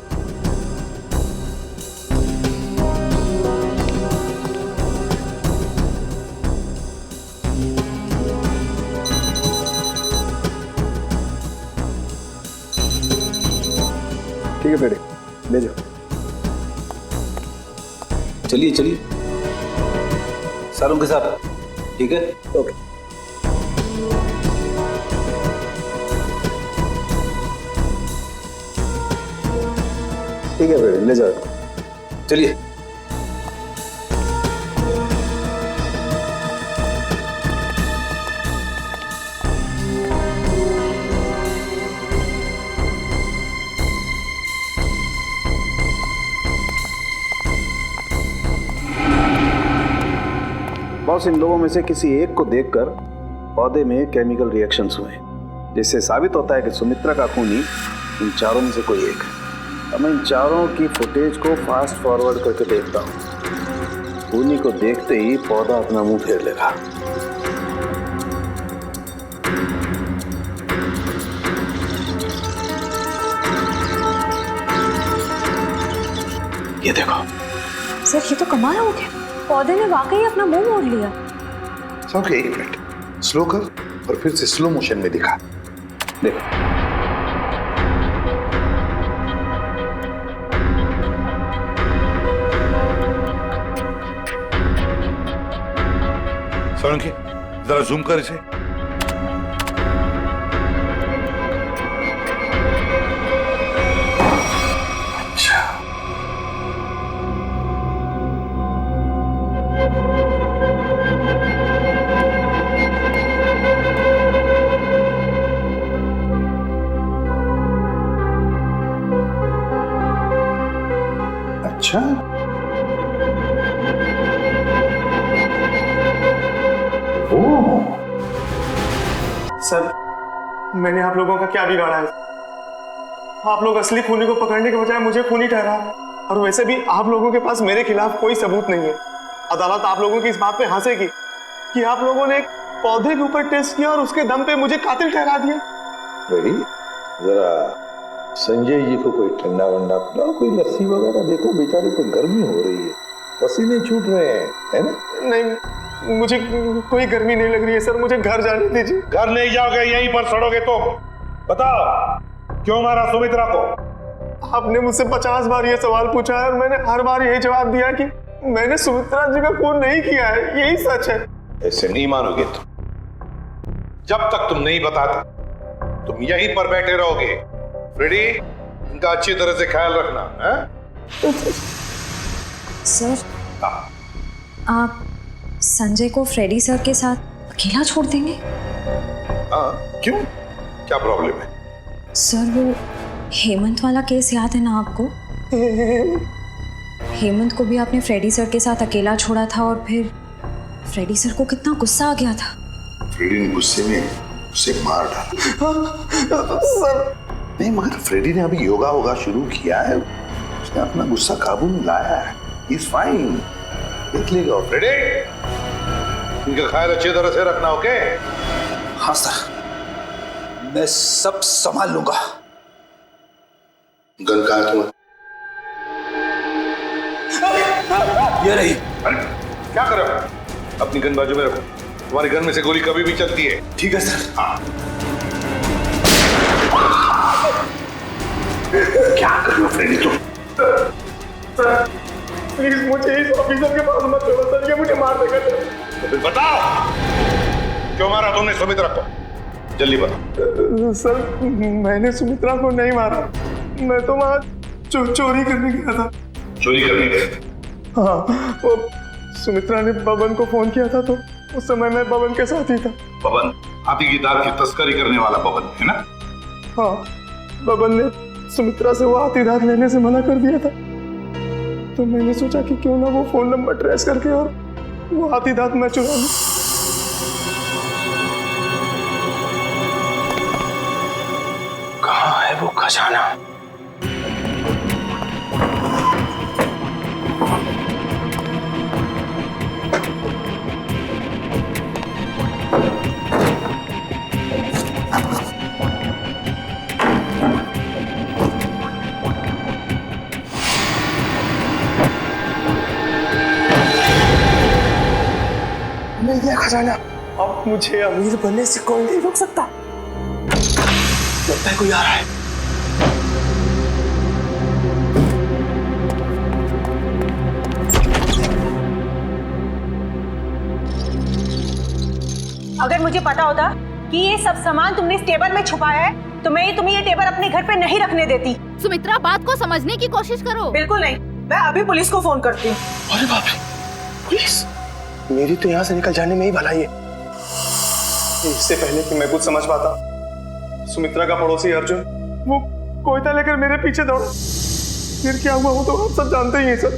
ठीक है फ्रेडी, ले जाओ। चलिए चलिए, सारों के साथ। ठीक है, ओके। ठीक है फ्रेडी, ले जाओ। चलिए। बॉस, इन लोगों में से किसी एक को देखकर पौधे में केमिकल रिएक्शंस हुए, जिससे साबित होता है कि सुमित्रा का खूनी इन चारों में से कोई एक है। अब मैं इन चारों की फुटेज को फास्ट फॉरवर्ड करके देखता हूँ। खूनी को देखते ही पौधा अपना मुंह फेर लेगा। ये देखो सर, ये तो कमाल हो गया, पौधे ने वाकई अपना मुंह मोड़ लिया। ओके, एक मिनट, स्लो कर और फिर से स्लो मोशन में दिखा। देखो, सोलंकी, जरा जूम कर इसे। अच्छा, अच्छा, सर, मैंने आप लोगों का क्या बिगाड़ा है? आप लोग असली खूनी को पकड़ने के बजाय मुझे खूनी ठहरा, और वैसे भी आप लोगों के पास मेरे खिलाफ कोई सबूत नहीं है। अदालत आप लोगों की इस बात पे हंसेगी कि आप लोगों ने एक पौधे के ऊपर टेस्ट किया और उसके दम पे मुझे कातिल ठहरा दिया। रेडी? जरा संजय जी को कोई ठंडा वंडा पिलाओ, कोई लस्सी वगैरह। देखो बेचारे को गर्मी हो रही है, पसीने छूट रहे हैं, है ना? नहीं, मुझे कोई गर्मी नहीं लग रही है सर, मुझे घर जाने दीजिए। घर नहीं जाओगे, यहीं पर सड़ोगे। तो बताओ, क्यों मारा सुमित्रा को? आपने मुझसे 50 बार ये सवाल पूछा है और मैंने हर बार यही जवाब दिया कि मैंने सुमित्रा जी का खून नहीं किया है, यही सच है। ऐसे नहीं मानोगे तुम। जब तक तुम नहीं बताते तुम यहीं पर बैठे रहोगे। फ्रेडी, इनका अच्छी तरह से ख्याल रखना है? सर, आप संजय को फ्रेडी सर के साथ अकेला छोड़ देंगे? हाँ, क्यों? क्या प्रॉब्लम है? सर वो हेमंत वाला केस याद है ना आपको? हेमंत को भी आपने फ्रेडी सर के साथ अकेला छोड़ा था और फिर फ्रेडी सर को कितना गुस्सा आ गया था। फ्रेडी ने गुस्से में उसे मार डाला। सर नहीं, मगर फ्रेडी ने अभी योगा होगा शुरू किया है, उसने अपना गुस्सा काबू में लाया है। He's fine, देख लेगा। फ्रेडी, इनका ख्याल अच्छी तरह से रखना, ओके? हाँ सर, मैं सब संभाल लूंगा। गन कहाँ है तुम्हारा? ये रही। अरे क्या कर रहे हो? अपनी गन बाजू में रखो, तुम्हारी गन में से गोली कभी भी चलती है। ठीक है सर। हाँ। क्या कर रहे हो फ्रेडी तुम? सर प्लीज मुझे इस ऑफिसर के पास मत छोड़ो सर, ये मुझे मार देगा। तो फिर बताओ, क्यों मारा तुमने सुमित्रा को? जल्दी बताओ। सर मैंने सुमित्रा को नहीं मारा, मैं तो वहाँ चोरी करने गया था। चोरी करने गए? हाँ, वो सुमित्रा ने बबन को फोन किया था तो उस समय मैं बबन के साथ ही था। बबन हाथी की दाल की तस्करी करने वाला बबन है ना? हाँ, बबन ने सुमित्रा से वो हाथी दांत लेने से मना कर दिया था, तो मैंने सोचा कि क्यों ना वो फोन नंबर ट्रेस करके और वो हाथी दांत मैं चुरा लूं। कहाँ है वो खजाना? मिल गया खजाना। अब मुझे अमीर बनने से कोई नहीं रोक सकता। लगता है कोई आ रहा है। अगर मुझे पता होता कि ये सब सामान तुमने इस टेबल में छुपाया है तो मैं तुम्हें ये टेबल अपने घर पे नहीं रखने देती। सुमित्रा, बात को समझने की कोशिश करो। बिल्कुल नहीं, मैं अभी पुलिस को फोन करती हूँ। अरे बाप रे, पुलिस? मेरी तो यहाँ से निकल जाने में ही भलाई है। इससे पहले कि मैं कुछ समझ पाता, सुमित्रा का पड़ोसी अर्जुन वो कोयता लेकर मेरे पीछे दौड़ा। फिर क्या हुआ वो तो आप सब जानते ही हैं सर।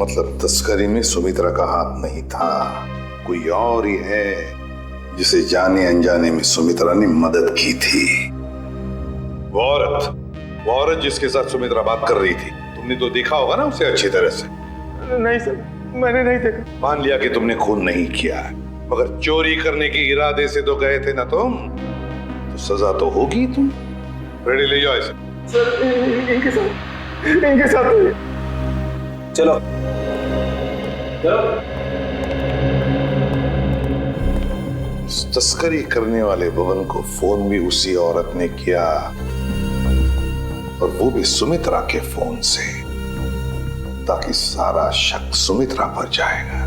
मतलब तस्करी में सुमित्रा का हाथ नहीं था, कोई और ही है जिसे जाने अनजाने में सुमित्रा ने मदद की थी। वो औरत जिसके साथ सुमित्रा बात कर रही थी, तुमने तो देखा होगा ना उसे अच्छी तरह से? नहीं सर, मैंने नहीं देखा। मान लिया कि तुमने खून नहीं किया, मगर चोरी करने के इरादे से तो गए थे ना तुम, तो सजा तो होगी तुम। रेडी, ले जाओ इसे। सर इनके साथ चलो तस्करी करने वाले बबन को फोन भी उसी औरत ने किया, और वो भी सुमित्रा के फोन से, ताकि सारा शक सुमित्रा पर जाएगा।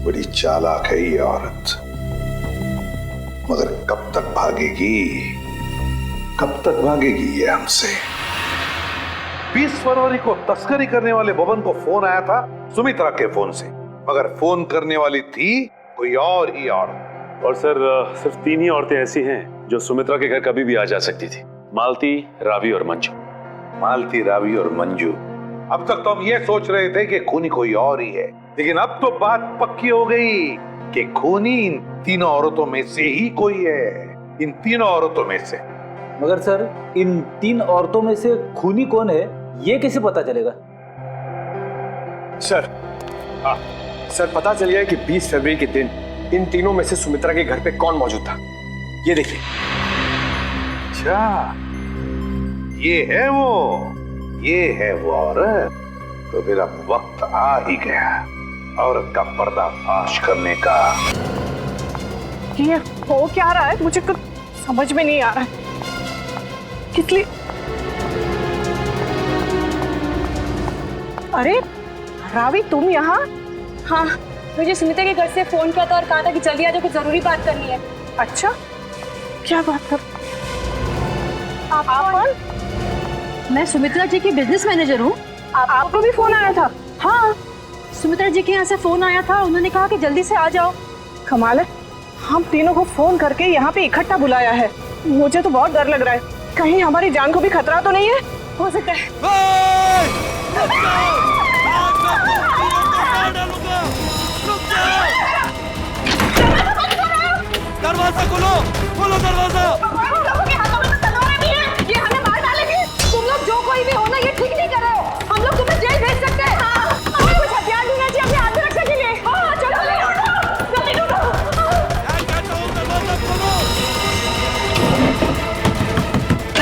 बड़ी चालाक है ये औरत, मगर कब तक भागेगी ये हमसे? 20 फरवरी को तस्करी करने वाले बबन को फोन आया था सुमित्रा के फोन से, मगर फोन करने वाली थी कोई और ही औरत। और सर सिर्फ 3 ही औरतें ऐसी हैं जो सुमित्रा के घर कभी भी आ जा सकती थी, मालती, रावी और मंजू। मालती, रावी और मंजू। अब तक तो हम ये सोच रहे थे कि खूनी कोई और ही है, लेकिन अब तो बात पक्की हो गई कि खूनी इन तीनों औरतों में से ही कोई है, इन तीनों औरतों में से। मगर सर इन 3 औरतों में से खूनी कौन है ये कैसे पता चलेगा? सर, सर पता चल गया कि 20 फरवरी के दिन इन तीनों में से सुमित्रा के घर पे कौन मौजूद था। ये देखिए। अच्छा, ये है वो औरत। तो फिर अब वक्त आ ही गया औरत का पर्दाफाश करने का। ये हो क्या रहा है मुझे कुछ समझ में नहीं आ रहा है। किस लिए? अरे रावी, तुम यहाँ? हाँ, मुझे सुमित्रा के घर से फोन किया था और कहा था कि जल्दी आ जाओ, कुछ जरूरी बात करनी है। अच्छा, क्या बात कर? आप? मैं सुमित्रा जी की बिजनेस मैनेजर हूँ। आपको भी फोन आया था? हाँ, सुमित्रा जी के यहाँ से फोन आया था, उन्होंने कहा कि जल्दी से आ जाओ। कमाल है, हम तीनों को फोन करके यहाँ पे इकट्ठा बुलाया है। मुझे तो बहुत डर लग रहा है, कहीं हमारी जान को भी खतरा तो नहीं है। हो सकता है दरवाजा खोलो, खोलो दरवाजा। ये हमें मार डालेंगे। तुम लोग जो कोई भी हो ना, ये ठीक नहीं कर रहे हो। हम लोग तुम्हें जेल भेज सकते हैं। हमें कुछ हथियार ढूंढना चाहिए अपनी आत्मरक्षा के लिए। हाँ चलो जल्दी ढूंढो। दरवाजा खोलो।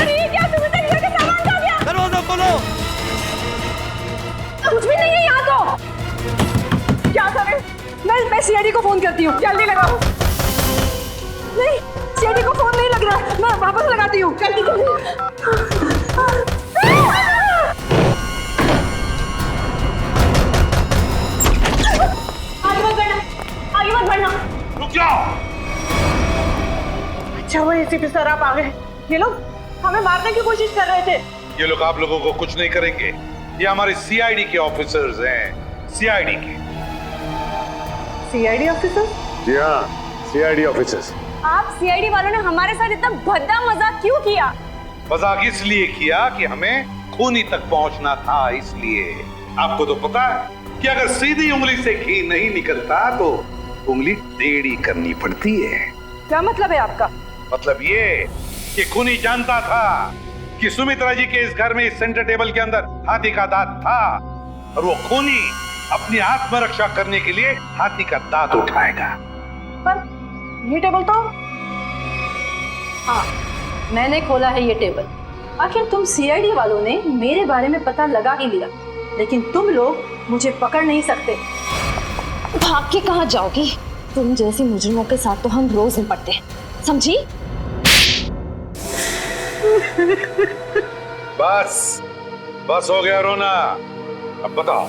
अरे ये क्या, तुम्हें तो घर के सामान खा गया। दरवाजा खोलो। कुछ भी नहीं है यहाँ तो। क्या करें? मैं सीआईडी को फोन करती हूँ, जल्दी लगाओ। नहीं, सीआईडी को फोन नहीं लग रहा, मैं वापस लगाती हूँ। जल्दी जल्दी। आगे मत बढ़ना, आगे मत बढ़ना। रुक जाओ। अच्छा वो एसीपी सर आप आ गए। ये लोग हमें मारने की कोशिश कर रहे थे। ये लोग आप लोगों को कुछ नहीं करेंगे। ये हमारे सीआईडी के ऑफिसर्स हैं, सीआईडी के। CID officer? जी हाँ, सीआईडी ऑफिसर्स। आप सीआईडी वालों ने हमारे साथ इतना भद्दा मजाक क्यों किया? मजाक इसलिए किया कि हमें खूनी तक पहुंचना था, इसलिए। आपको तो पता है कि अगर सीधी उंगली से घी नहीं निकलता तो उंगली टेढ़ी करनी पड़ती है। क्या मतलब है आपका? मतलब ये कि खूनी जानता था कि सुमित्रा जी के इस घर में, इस सेंटर टेबल के अंदर हाथी का दांत था, और वो खूनी अपनी आत्मरक्षा करने के लिए हाथी का दांत उठाएगा। पर ये टेबल तो... हाँ, मैंने खोला है ये टेबल। आखिर तुम सीआईडी वालों ने मेरे बारे में पता लगा ही लिया, लेकिन तुम लोग मुझे पकड़ नहीं सकते। भाग के कहाँ जाओगी? तुम जैसी मुजरिमों के साथ तो हम रोज निपटते हैं, समझी? बस बस हो गया रोना, अब बताओ।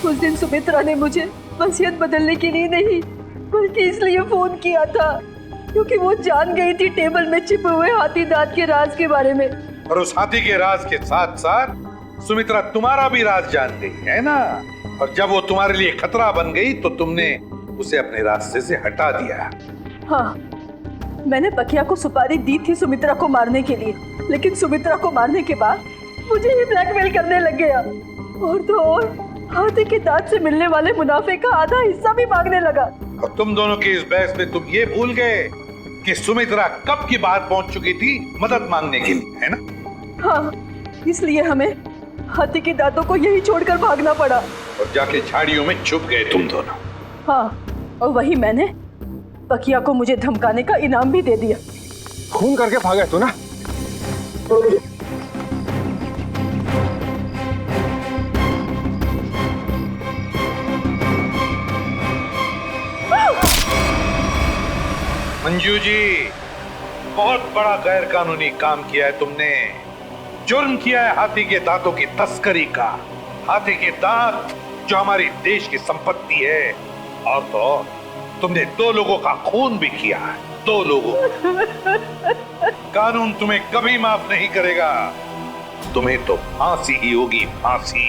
उस दिन सुमित्रा ने मुझे वसीयत बदलने के लिए नहीं, बल्कि इसलिए फोन किया था क्योंकि वो जान गई थी टेबल में छिपे हुए हाथी दांत के राज के बारे में। और उस हाथी के राज के साथ साथ सुमित्रा तुम्हारा भी राज जान गई है ना, और जब वो तुम्हारे लिए खतरा बन गई तो तुमने उसे अपने रास्ते से हटा दिया। हाँ, मैंने बकिया को सुपारी दी थी सुमित्रा को मारने के लिए, लेकिन सुमित्रा को मारने के बाद मुझे ही ब्लैकमेल करने लग गया, और तो और हाथी के दांत से मिलने वाले मुनाफे का आधा हिस्सा भी मांगने लगा। और तुम दोनों के इस बहस में तुम ये भूल गए कि सुमित्रा कब की बात पहुंच चुकी थी मदद मांगने के लिए, है ना? हाँ, इसलिए हमें हाथी के दांतों को यही छोड़कर भागना पड़ा और जाके झाड़ियों में छुप गए तुम दोनों। हाँ, और वही मैंने बकिया को मुझे धमकाने का इनाम भी दे दिया। खून करके भागा तू ना। मंजू जी, बहुत बड़ा गैर कानूनी काम किया है तुमने। जुर्म किया है हाथी के दांतों की तस्करी का। हाथी के दांत जो हमारे देश की संपत्ति है, और तो तुमने 2 लोगों का खून भी किया है, 2 लोगों। कानून तुम्हें कभी माफ नहीं करेगा, तुम्हें तो फांसी ही होगी, फांसी।